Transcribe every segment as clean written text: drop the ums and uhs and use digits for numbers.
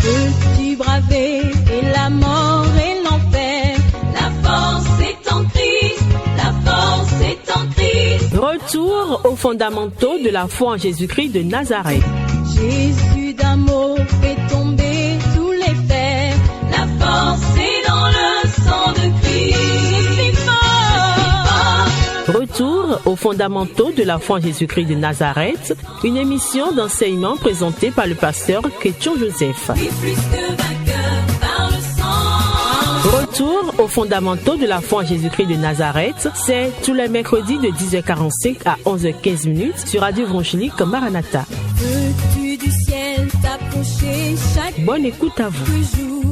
Peux-tu braver et la mort et l'enfer? La force est en Christ, la force est en Christ. Retour aux fondamentaux de la foi en Jésus-Christ de Nazareth. Jésus d'un mot fait tomber tous les fers. La force est dans le sang de Christ. Je suis fort. Retour aux fondamentaux de la foi en Jésus-Christ de Nazareth, une émission d'enseignement présentée par le pasteur Ketchon Joseph. Et plus que vainqueur par le sang. Retour aux fondamentaux de la foi en Jésus-Christ de Nazareth, c'est tous les mercredis de 10h45 à 11h15 sur Radio Évangélique Maranatha. Veux-tu du ciel t'approcher chaque Bonne écoute à vous. jour?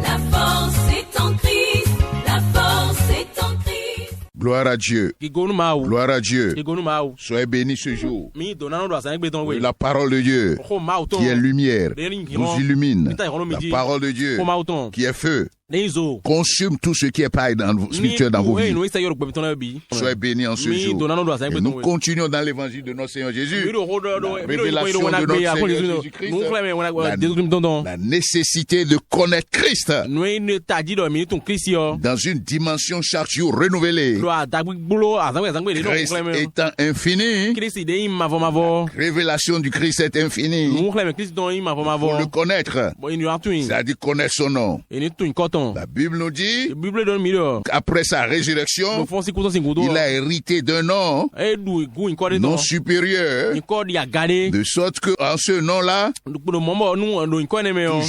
La force est en Christ, la force est en Christ. Gloire à Dieu. Gloire à Dieu. Soyez bénis ce jour. La parole de Dieu qui est lumière nous illumine. La parole de Dieu qui est feu consume tout ce qui est paille spirituel dans vos vies. Soyez bénis en ce jour. Et nous continuons dans l'évangile de notre Seigneur Jésus. La révélation de notre Seigneur Jésus-Christ. La nécessité de connaître Christ dans une dimension chaque jour renouvelée. Christ étant infini, la révélation du Christ est infinie. Pour le connaître, c'est-à-dire connaître son nom. La Bible nous dit qu'après sa résurrection, il a hérité d'un nom non supérieur, de sorte qu'en ce nom-là, tout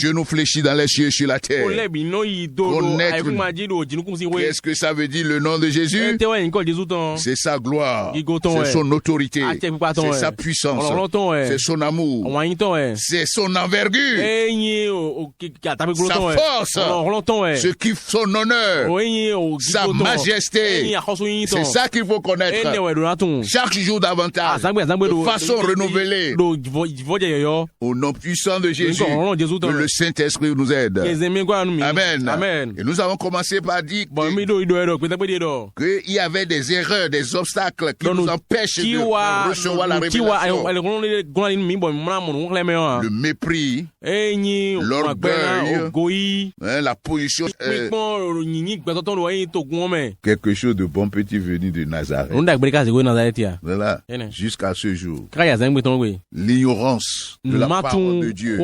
genou fléchit dans les cieux et sur la terre. Connaître, qu'est-ce que ça veut dire le nom de Jésus? C'est sa gloire, c'est son autorité, c'est sa puissance, c'est son amour, c'est son envergure, sa force, ce qui fait son honneur, sa majesté. C'est ça qu'il faut connaître chaque jour davantage, de façon renouvelée, au nom puissant de Jésus. Que le Saint-Esprit nous aide. Amen. Et nous avons commencé par dire qu'il y avait des erreurs, des obstacles qui nous empêchent de recevoir la révélation. Le mépris, l'orgueil, la position. Quelque chose de bon petit venu de Nazareth. Voilà. Jusqu'à ce jour. L'ignorance de la parole de Dieu.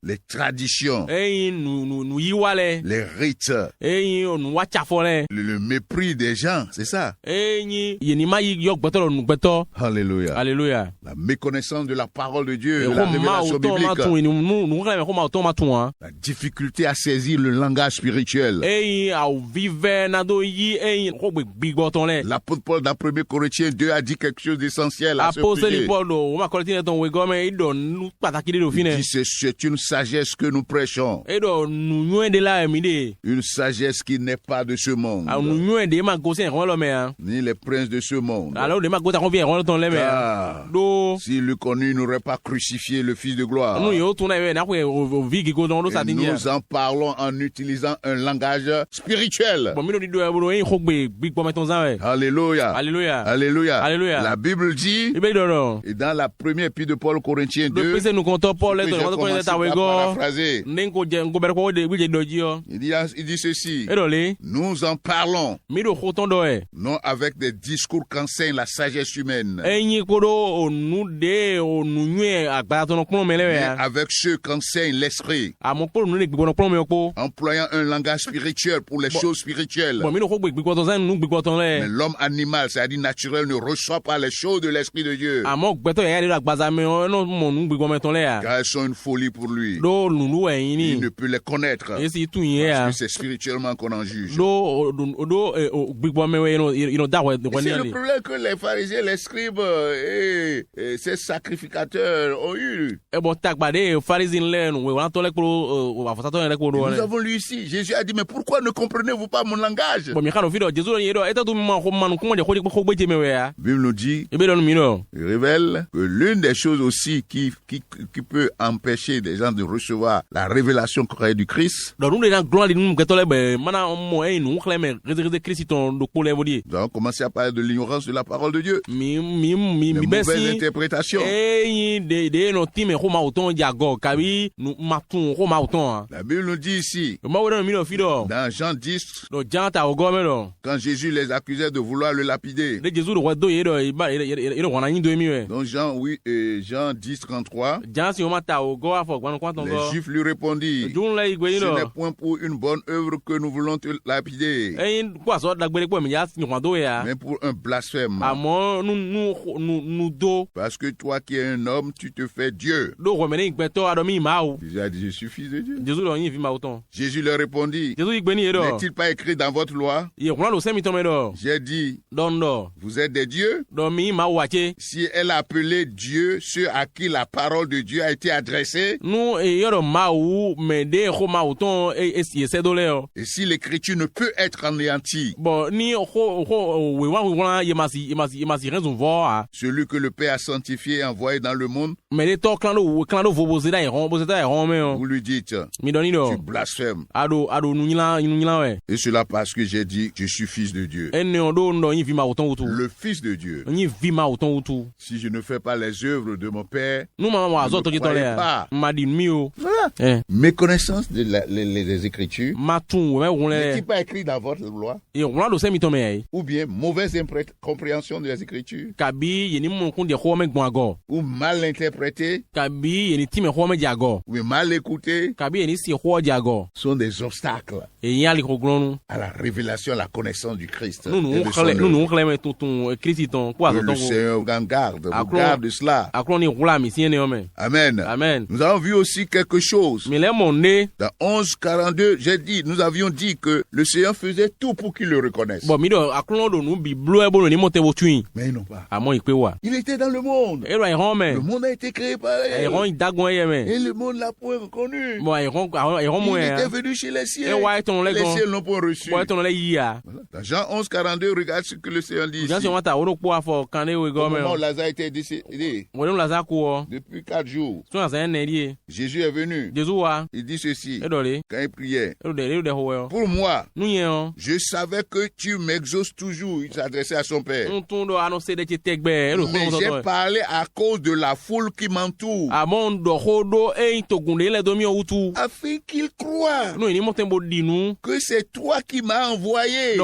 Les traditions. Les rites. Le mépris des gens, c'est ça. Alléluia. La méconnaissance de la parole de Dieu, la révélation biblique. La difficulté à saisir le langage spirituel. L'apôtre Paul dans 1 Corinthiens 2 a dit quelque chose d'essentiel à ce sujet. Il dit c'est une sagesse que nous prêchons. Une sagesse qui n'est pas de ce monde. Ni les princes de ce monde. Car si le connu n'aurait pas crucifié le Fils de gloire. Et nous en parlons en utilisant un langage spirituel. Alléluia. La Bible dit, et dans la première épître de Paul aux Corinthiens 2, il dit ceci, nous en parlons, non avec des discours qu'enseigne la sagesse humaine, mais avec ceux qu'enseigne l'esprit, employant un langage spirituel pour les choses spirituelles. Mais l'homme animal, c'est-à-dire naturel, ne reçoit pas les choses de l'Esprit de Dieu, car elles sont une folie pour lui. Il ne peut les connaître, parce que c'est spirituellement qu'on en juge. C'est le problème que les pharisiens, les scribes et ces sacrificateurs ont eu. Nous avons lu ici, Jésus a dit, mais pourquoi ne comprenez-vous pas mon langage? La Bible nous dit, il révèle que l'une des choses aussi qui peut empêcher des gens de recevoir la révélation correcte du Christ, nous allons commencer à parler de l'ignorance de la parole de Dieu, les mauvaises interprétations. La Bible nous dit ici, dans Jean 10, quand Jésus les accusait de vouloir le lapider. Donc Jean 10, 33, les Juifs lui répondirent, ce n'est point pour une bonne œuvre que nous voulons te lapider, mais pour un blasphème. Parce que toi qui es un homme, tu te fais Dieu. Jésus a dit, je suis fils de Dieu. Jésus leur répondit, n'est-il pas écrit dans votre loi? J'ai dit, vous êtes des dieux? Si elle a appelé Dieu ceux à qui la parole de Dieu a été adressée, et si l'écriture ne peut être anéantie, celui que le Père a sanctifié et envoyé dans le monde, vous lui dites, tu blasphèmes. Et cela parce que j'ai dit, je suis fils de Dieu. Le fils de Dieu. Si je ne fais pas les œuvres de mon Père, ne me croyez pas. Voilà. Méconnaissance des Écritures n'est-il pas écrit dans votre loi? Ou bien mauvaise compréhension des Écritures, ou mal interprété, ou mal écouté, sont des obstacles à la révélation, à la connaissance du Christ. Le Seigneur vous garde de cela. Amen. Amen. Nous avons vu aussi quelque chose. Dans 11:42, nous avions dit que le Seigneur faisait tout pour qu'ils le reconnaissent. Mais non pas. Il était dans le monde. Le monde a été créé par lui. Et le monde l'a point reconnu. Il était venu chez les siens. Les siens l'ont pas reçu. Voilà. Dans Jean 11:42, regarde ce que le Seigneur dit ici. Au moment où Lazare était décédé, depuis 4 jours, Jésus est venu. Il dit ceci, quand il priait, pour moi, je savais que tu m'exauces toujours. Il s'adressait à son Père. Mais j'ai parlé à cause de la foule qui m'entoure, afin qu'il croie que c'est toi qui m'as envoyé.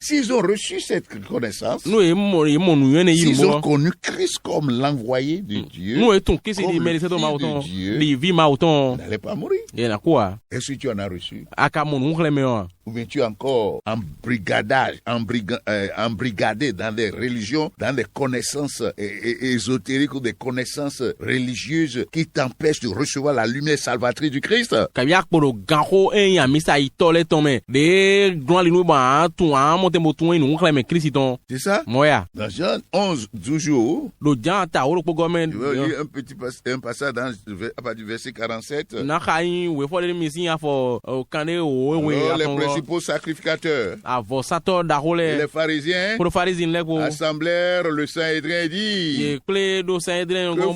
S'ils ont reçu cette connaissance, s'ils ont connu Christ comme l'envoyé de Dieu, comme le Fils de Dieu, il n'allait pas mourir. Est-ce que tu en as reçu? Ou bien tu es encore embrigadé dans des religions, dans des connaissances ésotériques ou des connaissances religieuses qui t'empêchent de recevoir la lumière salvatrice du Christ? C'est ça? Dans Jean 11, toujours, je vais lire un passage à partir du verset 47. Les principaux sacrificateurs et les pharisiens assemblèrent le Sanhédrin et dirent, que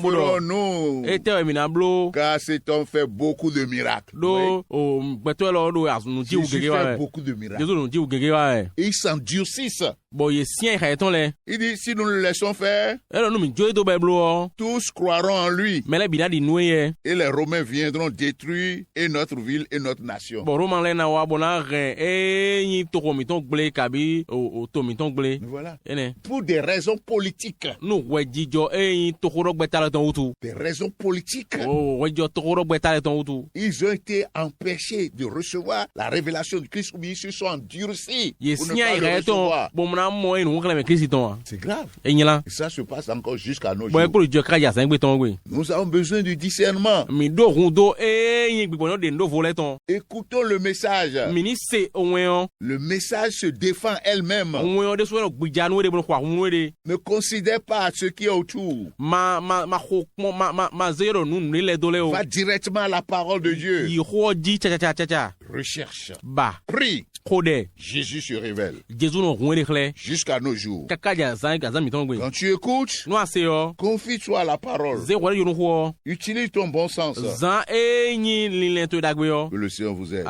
ferons-nous? Car cet homme fait beaucoup de miracles. Jésus fait beaucoup de miracles. Et ils s'endurcissent. Il dit, si nous le laissons faire, tous croiront en lui. Et les Romains viendront détruire et notre ville et notre nation. Voilà. Pour des raisons politiques. Des raisons politiques. Ils ont été empêchés de recevoir la révélation du Christ, ou bien ils se sont endurcis pour ne pas le recevoir. C'est grave. Et ça se passe encore jusqu'à nos jours. Nous avons besoin du discernement. Écoutons le message. Le message se défend elle-même. Ne considère pas ce qui est autour. Va directement à la parole de Dieu. Recherche. Prie. Jésus se révèle. jusqu'à nos jours. Quand tu écoutes, confie-toi à la parole. Utilise ton bon sens. Que le Seigneur vous aide.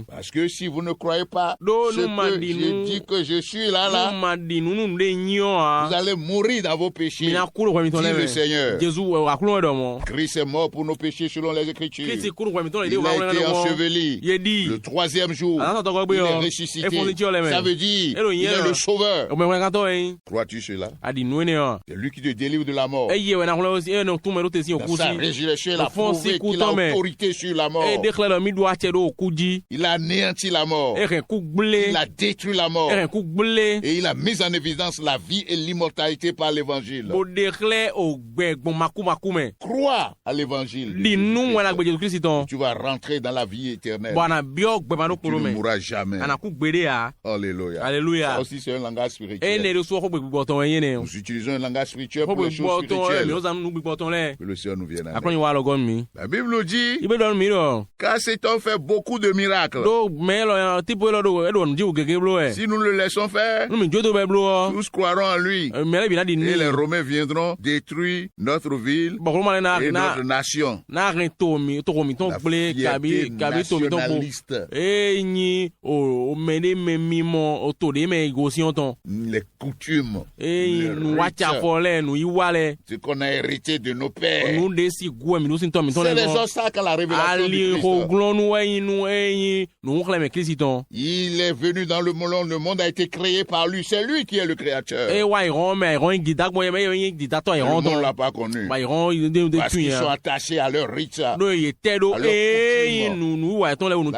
Parce que si vous ne croyez pas ce que j'ai dit que je suis là, vous allez mourir dans vos péchés. Dit le Seigneur. Christ est mort pour nos péchés selon les Écritures. Il a été enseveli. Le troisième jour, il est ressuscité. Ça veut dire il est le sauveur. Crois-tu cela? C'est lui qui te délivre de la mort. Dans sa résurrection, il a prouvé qu'il a autorité sur la mort. Il a anéanti la mort. Il a détruit la mort. Et il a mis en évidence la vie et l'immortalité par l'évangile. Crois à l'évangile. Tu vas rentrer dans la vie éternelle. Tu ne mourras jamais. Alléluia. Alléluia. Ça aussi, c'est un langage spirituel. Nous utilisons un langage spirituel pour les choses spirituelles. Que le Seigneur nous vienne à l'aide. La Bible nous dit, car cet homme fait beaucoup de miracles. Si nous le laissons faire, tous croiront en lui. Et les Romains viendront détruire notre ville et notre nation. La fierté nationaliste. Les coutumes, les rites, ce qu'on a hérité de nos pères. C'est des obstacles à la révélation du Christ. Il est venu dans le monde, le monde a été créé par lui, c'est lui qui est le créateur. Le monde ne l'a pas connu. Parce qu'ils sont attachés à leur rite, à leur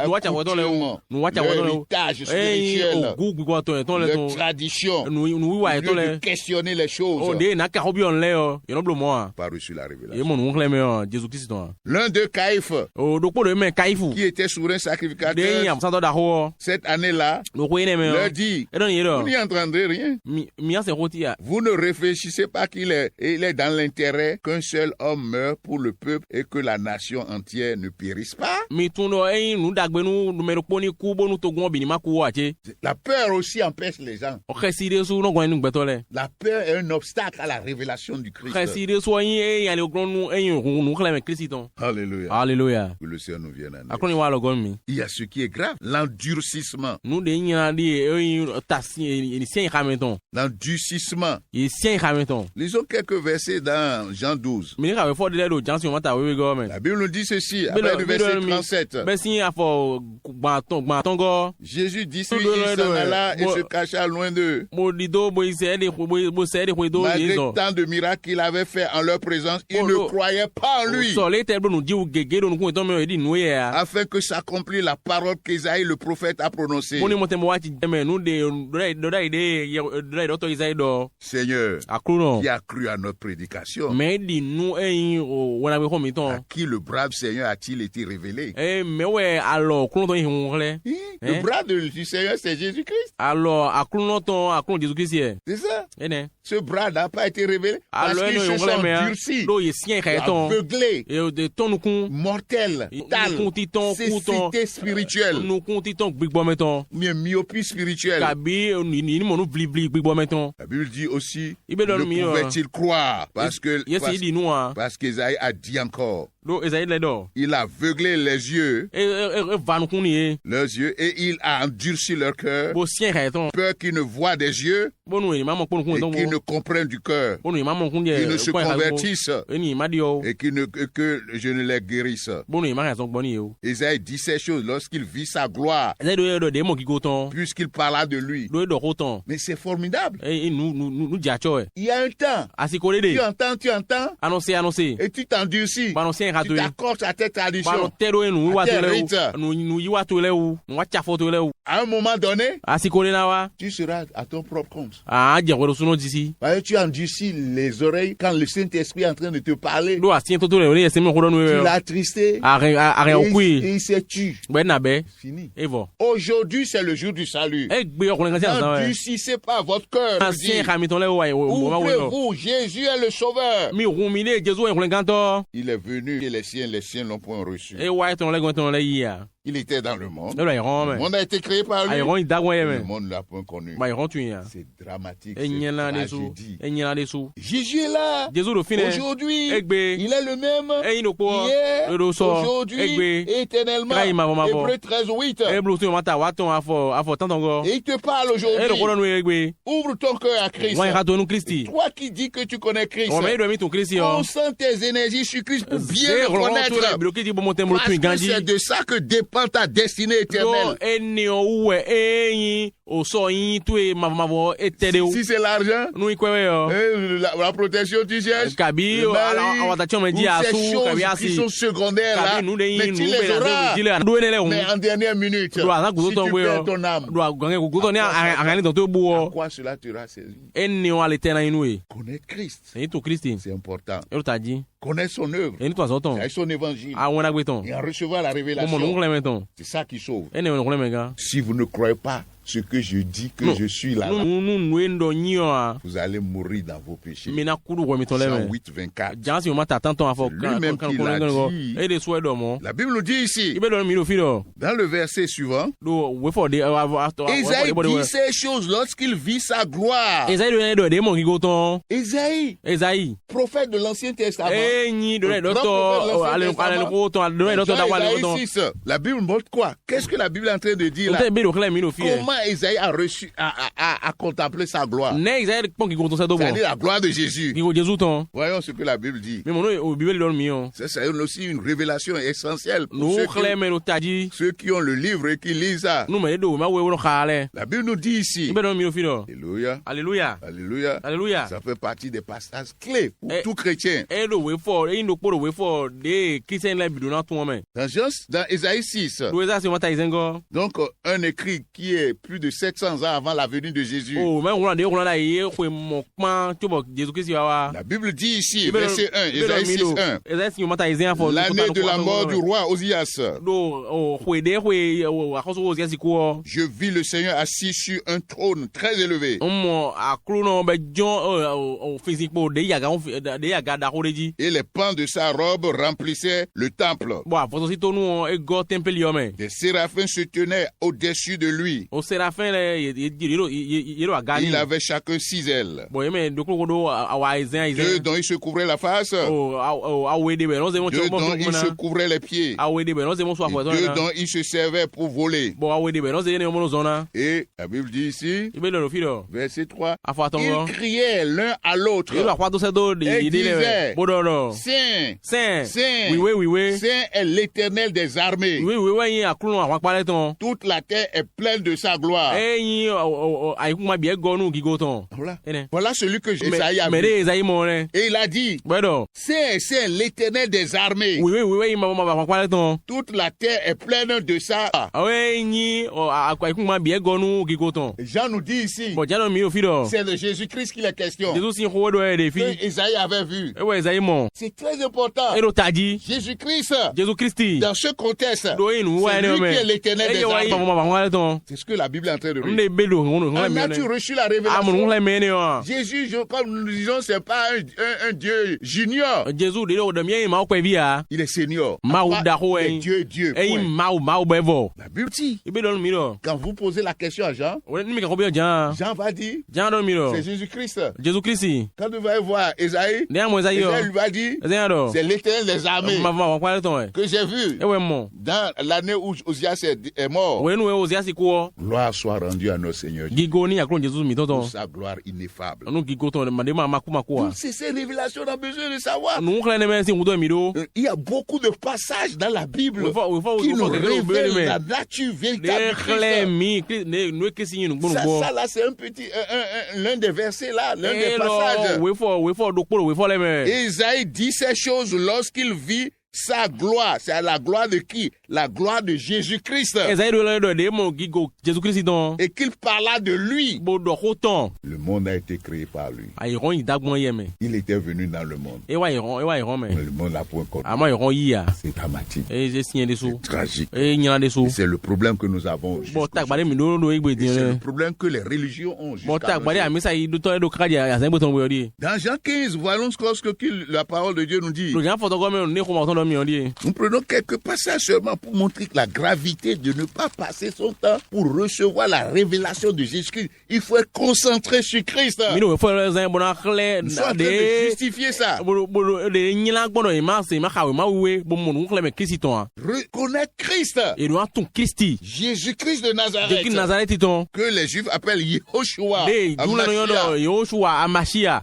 coutume, l'héritage spirituel, leur tradition, de questionner les choses. Pas reçu la révélation. L'un d'eux, Caïphe, qui était souverain sacrificateur, cette année-là, leur dit, vous n'y entendrez rien. Vous ne réfléchissez pas qu'il est dans l'intérêt qu'un seul homme meure pour le peuple et que la nation entière ne périsse pas. La peur aussi empêche les gens. La peur est un obstacle à la révélation du Christ. Alléluia. Alléluia. Que le Seigneur nous vienne à l'aide. Il y a ce qui est grave, l'endurcissement. L'endurcissement. Lisons quelques versets dans Jean 12. La Bible nous dit ceci, après le verset 37. Jésus dit, il s'en alla et se cacha loin d'eux. Malgré tant de miracles qu'il avait fait en leur présence, ils ne croyaient pas en lui. Afin que s'accomplisse la parole qu'Ésaïe le prophète a prononcée. Seigneur, qui a cru à notre prédication? À qui le brave Seigneur a-t-il été révélé? Le bras du Seigneur, c'est Jésus-Christ. C'est ça. Ce bras n'a pas été révélé parce qu'ils se sont endurcis, aveuglés, mortels, cécité spirituelle, myopie spirituelle. La Bible dit aussi, ne pouvait-il croire parce qu'Ésaïe a dit encore. Il a aveuglé les yeux, leurs yeux, et il a endurci leur cœur, peur qu'ils ne voient des yeux et qu'ils ne comprennent du cœur, qu'ils ne se convertissent et que je ne les guérisse. Ésaïe dit ces choses lorsqu'il vit sa gloire, puisqu'il parla de lui. Mais c'est formidable. Il y a un temps, tu entends, et tu t'endurcis. Tu t'accordes à tes traditions, à tes rites. À un moment donné, tu seras à ton propre compte. Tu endurcis les oreilles quand le Saint-Esprit est en train de te parler. Tu l'as attristé et il s'est tué. Fini. Aujourd'hui, c'est le jour du salut. N'endurcissez pas votre cœur. Ouvrez-vous, Jésus est le sauveur. Il est venu et les siens l'ont point reçu. Il était dans le monde. Le monde a été créé par lui. Le monde ne l'a pas connu. C'est dramatique. C'est tragédie. Jésus est là. Aujourd'hui, il est le même. Hier, aujourd'hui, éternellement. Hébreux 13:8. Et il te parle aujourd'hui. Ouvre ton cœur à Christ. Toi qui dis que tu connais Christ, concentre tes énergies sur Christ pour bien le connaître. Parce que c'est de ça que dépend ta destinée éternelle. Si c'est l'argent, la protection tu cherches, le mari, ces choses qui sont secondaires là, mais tu les auras. Mais en dernière minute, si tu perds ton âme, à quoi cela te sera saisi? Connaître Christ, c'est important. Connaître son œuvre, c'est son évangile, et en recevoir la révélation. C'est ça qui sauve. Si vous ne croyez pas ce que je dis que je suis là, vous allez mourir dans vos péchés. Jean 8:24. Lui-même qui l'a dit. La Bible nous dit ici, dans le verset suivant, Ésaïe dit ces choses lorsqu'il vit sa gloire. Ésaïe, prophète de l'Ancien Testament, la Bible montre quoi? Qu'est-ce que la Bible est en train de dire là? Comment Ésaïe a reçu, a contemplé sa gloire? C'est-à-dire la gloire de Jésus. Voyons ce que la Bible dit. C'est aussi une révélation essentielle pour ceux qui ont le livre et qui lisent ça. La Bible nous dit ici. Alléluia. Alléluia. Alléluia. Alléluia. Ça fait partie des passages clés pour tout chrétien. Dans Ésaïe 6, donc un écrit qui est plus de 700 ans avant la venue de Jésus. La Bible dit ici, verset 1, Ésaïe 6:1, l'année de la mort du roi Osias, je vis le Seigneur assis sur un trône très élevé. Et les pans de sa robe remplissaient le temple. Des séraphins se tenaient au-dessus de lui. Il avait chacun 6 ailes. 2 dont il se couvrait la face, 2 dont il se couvrait les pieds, et 2 dont il se servait pour voler. Et la Bible dit ici, verset 3, ils criaient l'un à l'autre et disaient, Saint, Saint, Saint est l'Éternel des armées. Toute la terre est pleine de sa gloire. Voilà celui que Ésaïe a vu. Et il a dit, c'est l'Éternel des armées. Toute la terre est pleine de ça. Jean nous dit ici, c'est de Jésus-Christ qu'il est question. Que Ésaïe avait vu. C'est très important. Jésus-Christ, dans ce contexte, c'est lui qui est l'Éternel des armées. C'est ce que la Bible est en train de dire. En as-tu reçu la révélation? Jésus, comme nous disons, c'est pas un Dieu junior. Il est senior. Il est Dieu, Dieu. La Bible dit, quand vous posez la question à Jean, Jean va dire, c'est Jésus-Christ. Quand vous allez voir Ésaïe, Ésaïe lui va dire, c'est l'Éternel des armées que j'ai vu dans l'année où Osias est mort. Gloire soit rendue à notre Seigneur pour sa gloire ineffable. Donc c'est ces révélations qu'on a besoin de savoir. Il y a beaucoup de passages dans la Bible qui nous révèlent la nature véritable de Christ. Ça là, c'est l'un des versets là, l'un des passages. Ésaïe dit ces choses lorsqu'il vit sa gloire. C'est la gloire de qui? La gloire de Jésus-Christ. Et qu'il parla de lui. Le monde a été créé par lui. Il était venu dans le monde. Mais le monde n'a point connu. C'est dramatique. C'est tragique. Et c'est le problème que nous avons. C'est le problème que les religions ont. Dans Jean 15, voyons ce que la parole de Dieu nous dit. Nous prenons quelques passages seulement pour montrer la gravité de ne pas passer son temps pour recevoir la révélation de Jésus-Christ. Il faut être concentré sur Christ. Nous sommes en train de justifier ça. Reconnaître Christ. Jésus-Christ de Nazareth. Que les Juifs appellent Yehoshua.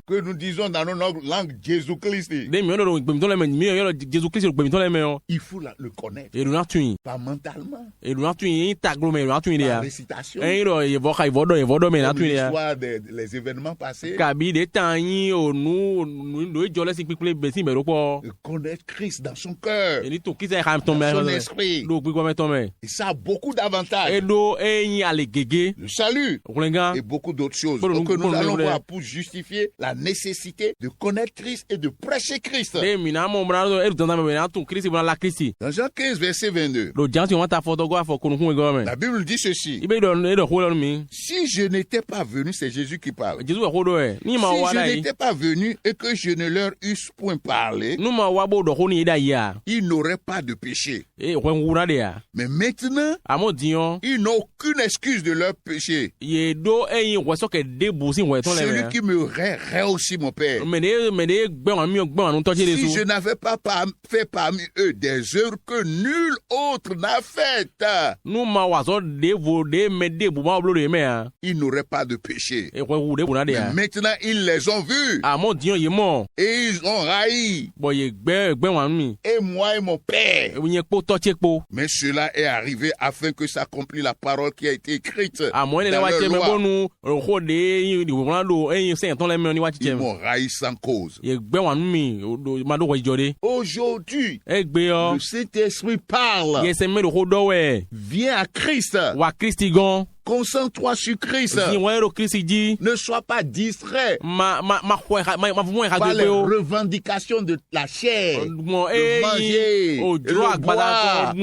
Que nous disons dans nos langues Jésus-Christ. Il faut le connaître. Pas mentalement. Par récitation. L'histoire des événements passés. Connaître Christ dans son cœur. Dans son esprit. Et ça a beaucoup d'avantages. Le salut. Et beaucoup d'autres choses. Donc nous allons voir pour justifier la nécessité de connaître Christ et de prêcher Christ. Dans Jean 15, verset 22. La Bible dit ceci. Si je n'étais pas venu, c'est Jésus qui parle. Si je n'étais pas venu et que je ne leur eusse point parlé, ils n'auraient pas de péché. Mais maintenant, ils n'ont aucune excuse de leur péché. Celui qui me aussi mon Père. Si je n'avais pas fait parmi eux des œuvres que nul autre n'a faites, ils n'auraient pas de péché. Mais maintenant, ils les ont vus. Et ils ont railli. Et moi et mon Père. Mais cela est arrivé afin que s'accomplisse la parole qui a été écrite dans leur loi. Ils m'ont railli sans cause. Aujourd'hui, le Saint-Esprit parle. Viens à Christ. Concentre-toi sur Christ. Ne sois pas distrait par les revendications de la chair, de manger, de boire,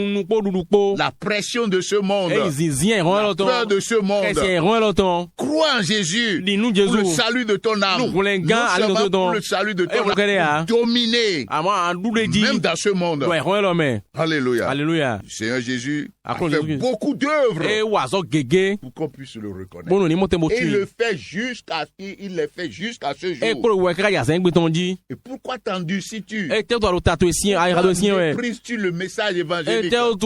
la pression de ce monde, la peur de ce monde. Crois en Jésus pour le salut de ton âme, non seulement pour le salut de ton âme, pour dominer même dans ce monde. Alléluia. Le Seigneur Jésus a fait beaucoup d'œuvres pour qu'on puisse le reconnaître. Et il le fait jusqu'à ce jour. Et pourquoi t'endurcis-tu? Méprises-tu le message évangélique? À cause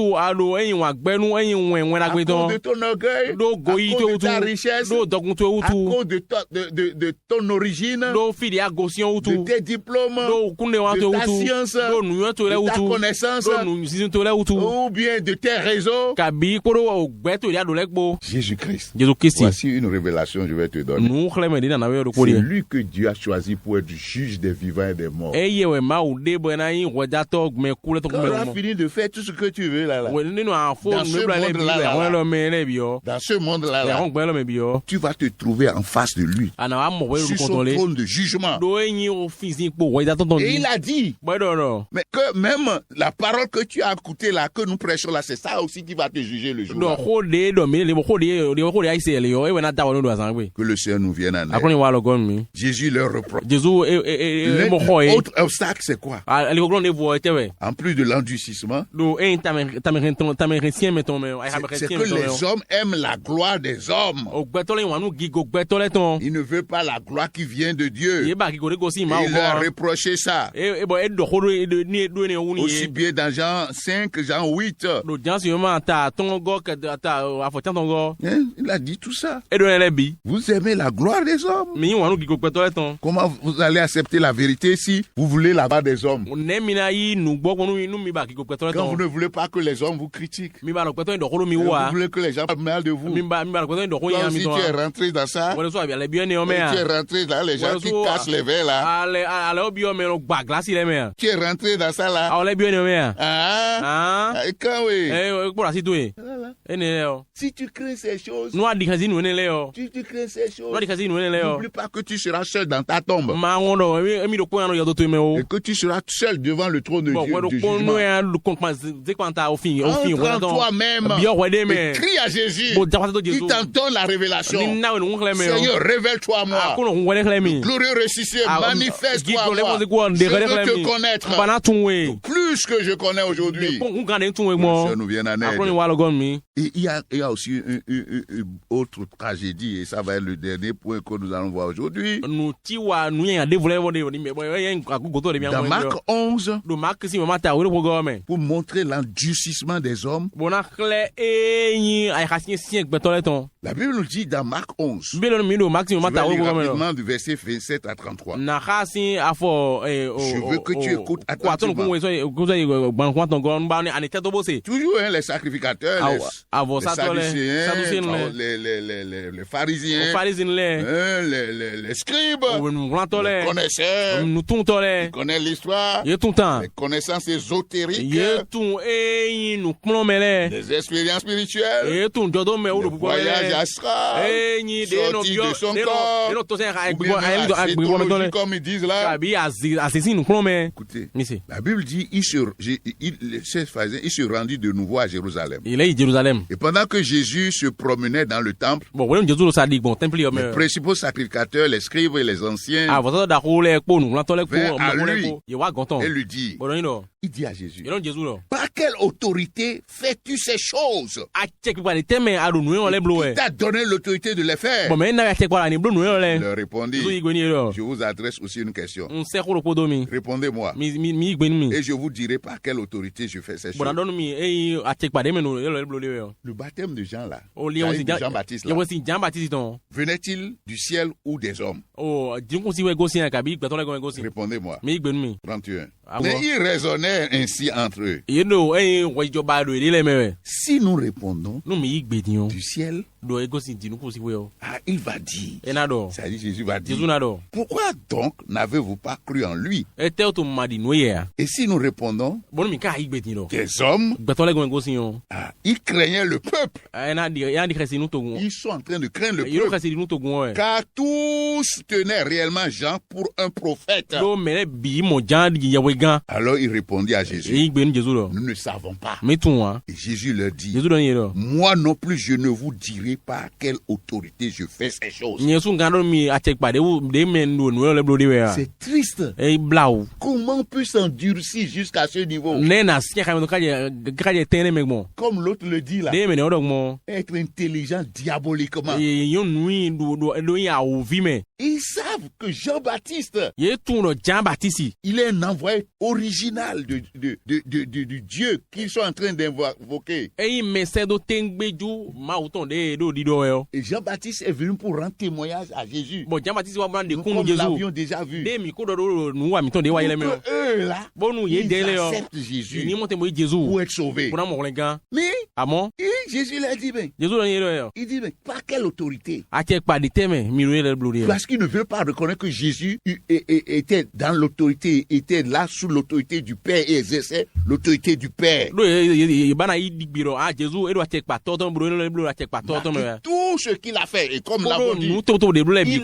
de ton orgueil, à cause de ta richesse, à cause de ton origine, de tes diplômes, de ta science, de ta connaissance, ou bien de tes réseaux. Jésus-Christ. Voici une révélation que je vais te donner. C'est lui que Dieu a choisi pour être juge des vivants et des morts. Quand tu as fini de faire tout ce que tu veux là, dans ce monde-là, tu vas te trouver en face de lui, sur son trône de jugement. Et il a dit, mais que même la parole que tu as écoutée là, que nous prêchons là, c'est ça aussi qui va te juger le jour. Que le Seigneur nous vienne en aide. Jésus leur reproche. L'autre obstacle, c'est quoi? En plus de l'endurcissement, c'est que les hommes aiment la gloire des hommes. Ils ne veulent pas la gloire qui vient de Dieu. Et il leur a reproché ça. Aussi bien dans Jean 5, Jean 8. Il a dit tout ça. Vous aimez la gloire des hommes. Comment vous allez accepter la vérité si vous voulez la gloire des hommes? Quand vous ne voulez pas que les hommes vous critiquent, vous voulez que les gens parlent mal de vous. Comme si tu es rentré dans ça, tu es rentré dans les gens qui cassent les verres là. Tu es rentré dans ça là. Et quand oui. Si tu crains ces choses, tu crains ces choses, n'oublie pas que tu seras seul dans ta tombe. Et que tu seras seul devant le trône de Dieu. Du jugement. Entre en toi-même et crie à Jésus. Il t'entend la révélation. Seigneur, révèle-toi à moi. Glorieux ressuscité, manifeste-toi à moi. Je veux te connaître. Plus que je connais aujourd'hui. Ça nous vient en aide. Et il y a aussi une autre tragédie, et ça va être le dernier point que nous allons voir aujourd'hui. Dans Marc 11, pour montrer l'endurcissement des hommes, la Bible nous dit dans Marc 11, je vais lire rapidement du verset 27 à 33. Je veux que tu écoutes attentivement. Toujours les sacrificateurs, les pharisiens, les scribes, les connaisseurs, qui connaissent l'histoire, les connaissances ésotériques, les expériences spirituelles, les voyages astrales, sorties de son corps, ou bien astrologie comme ils disent là. Écoutez, la Bible dit, il se rendit de nouveau à Jérusalem. Et pendant que Jésus se promenait dans le temple, les principaux sacrificateurs, les scribes et les anciens vinrent à lui et lui dit, il dit à Jésus, par quelle autorité fais-tu ces choses? Qui t'a donné l'autorité de les faire? Il leur répondit, je vous adresse aussi une question. Répondez-moi. Et je vous dirai par quelle autorité je fais ces choses. Le baptême de Jean là, Jean-Baptiste là, venait-il du ciel ou des hommes? Répondez-moi. 31. Mais ils raisonnaient ainsi entre eux. Si nous répondons du ciel, il va dire, c'est-à-dire Jésus va dire, pourquoi donc n'avez-vous pas cru en lui? Et si nous répondons des hommes, ils craignaient le peuple. Ils sont en train de craindre le peuple, car tous tenaient réellement Jean pour un prophète. Alors il répondit à Jésus, nous ne savons pas. Et Jésus leur dit, moi non plus je ne vous dirai par quelle autorité je fais ces choses. C'est triste. Comment on peut s'endurcir jusqu'à ce niveau? Comme l'autre le dit là, être intelligent diaboliquement. Ils savent que Jean-Baptiste, il est un envoyé original du Dieu qu'ils sont en train d'invoquer. Et Jean-Baptiste est venu pour rendre témoignage à Jésus. Nous l'avions déjà vu. Eux là, ils acceptent Jésus pour être sauvés. Mais Jésus leur dit, il dit, par quelle autorité? Parce qu'il ne veut pas reconnaître que Jésus était dans l'autorité, était là sous l'autorité du Père et exerçait l'autorité du Père. Tout ce qu'il a fait, et comme nous l'avons dit, il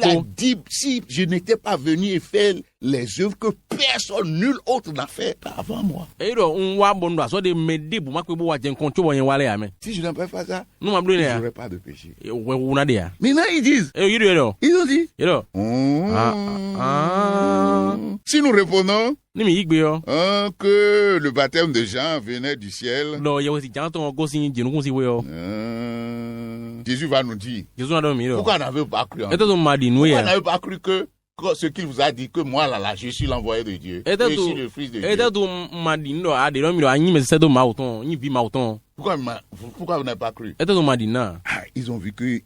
a dit, si je n'étais pas venu et faire les œuvres que personne, nul autre n'a fait avant moi. Si je n'avais pas fait ça, je n'aurais pas de péché. Maintenant ils disent, ils ont dit, si nous répondons que le baptême de Jean venait du ciel, Jésus va nous dire, pourquoi n'avez-vous pas cru en lui? Pourquoi n'avez-vous pas cru que ce qu'il vous a dit, que moi là, je suis l'envoyé de Dieu, je suis le fils de Dieu? Pourquoi vous n'avez pas cru? Ils ont vu que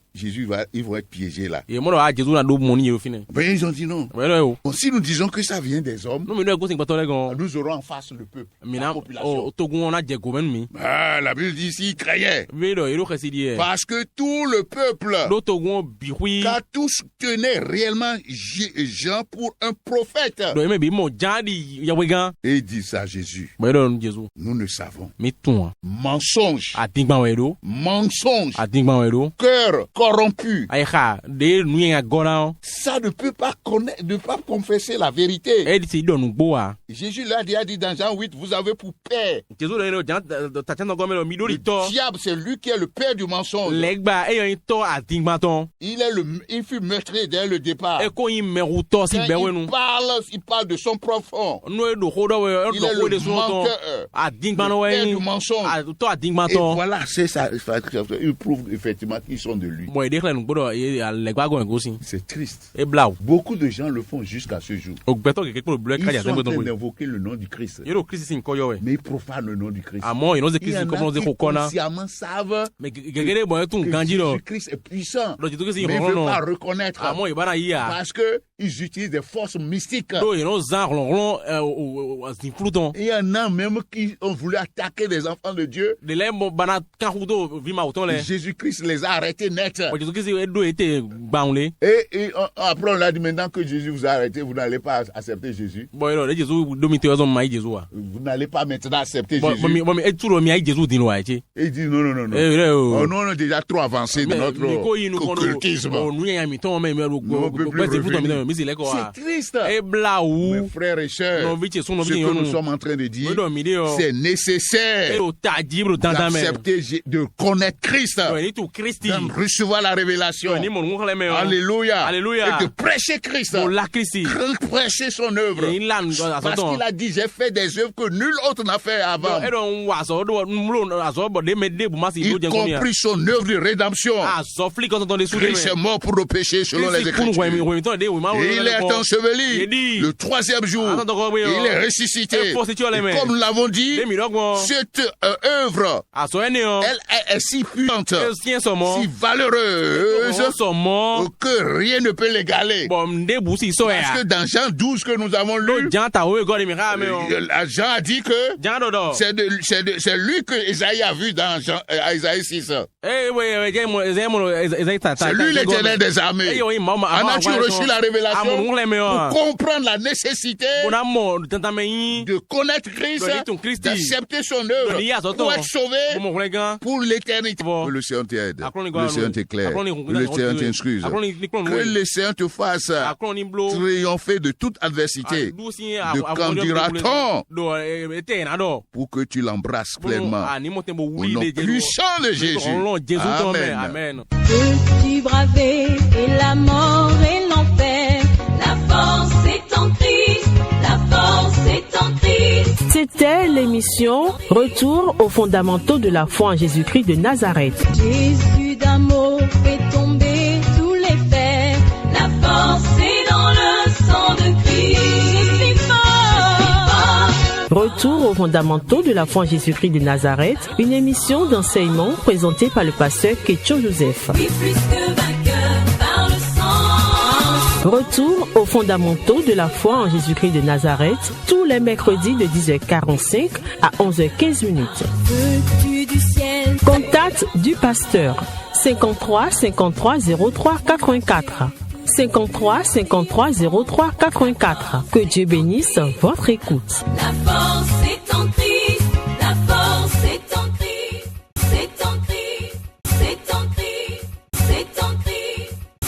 ils vont être piégés là. Mais ils ont dit non. Bon, si nous disons que ça vient des hommes, nous aurons en face le peuple, la population. La Bible dit s'ils créaient. Parce que tout le peuple, car tous tenaient réellement Jean pour un prophète. Et il dit ça à Jésus. Nous ne savons. Mensonge. Mensonge. Cœur corrompu. Ça ne peut pas confesser la vérité. Jésus l'a dit dans Jean 8, vous avez pour père. Le diable, c'est lui qui est le père du mensonge. Il fut meurtrier dès le départ. Quand il parle de son profond. Il est le menteur, le père du mensonge. Et voilà, c'est ça. Il prouve effectivement qu'ils sont de lui. C'est triste. Beaucoup de gens le font jusqu'à ce jour. Ils sont en train d'invoquer le nom du Christ. Mais ils profanent le nom du Christ. Il y en a qui consciemment savent que Jésus-Christ est puissant. Mais ils ne veulent pas reconnaître. Parce qu'ils utilisent des forces mystiques. Il y en a même qui ont voulu attaquer des enfants de Dieu. Jésus-Christ les a arrêtés net. Et après on a dit maintenant que Jésus vous a arrêté, vous n'allez pas accepter Jésus. Vous n'allez pas maintenant accepter Jésus. Et il dit non. Nous on est déjà trop avancé dans notre occultisme. C'est triste. Mes frères et sœurs, ce que nous sommes en train de dire, c'est nécessaire d'accepter, de connaître Christ, de recevoir la révélation. Alléluia. Et de prêcher Christ, prêcher son œuvre. Parce qu'il a dit, j'ai fait des œuvres que nul autre n'a fait avant. Y compris son œuvre de rédemption. Christ est mort pour nos péchés selon les Écritures. Il est enseveli le 3e jour. Il est ressuscité. Et comme nous l'avons dit, cette œuvre, elle est si puissante, si valeureuse, que rien ne peut l'égaler. Parce que dans Jean 12 que nous avons lu, Jean a dit que c'est lui que Isaïe a vu dans Isaïe 6. C'est lui l'Éternel des armées. En as-tu reçu la révélation pour comprendre la nécessité de connaître Christ, d'accepter son œuvre pour être sauvé pour l'éternité. Que le Seigneur t'aide, que le Seigneur t'éclaire, que le Seigneur t'instruise, que le Seigneur te fasse triompher de toute adversité. De quand dira-t-on pour que tu l'embrasses pleinement au nom puissant de Jésus. Amen. Peux-tu braver et la mort et l'enfer? La force est en Christ, la force est en Christ. C'était l'émission Retour aux fondamentaux de la foi en Jésus-Christ de Nazareth. Jésus d'un mot fait tomber tous les fers. La force est dans le sang de Christ. Je suis fort. Retour aux fondamentaux de la foi en Jésus-Christ de Nazareth, une émission d'enseignement présentée par le pasteur Ketcho Joseph. Oui, plus que vainqueur par le sang. Retour aux fondamentaux de la foi en Jésus-Christ de Nazareth, tous les mercredis de 10h45 à 11h15. Veux-tu du ciel? Contact du pasteur 53 53 03 84. 53 53 03 84. Que Dieu bénisse votre écoute. La force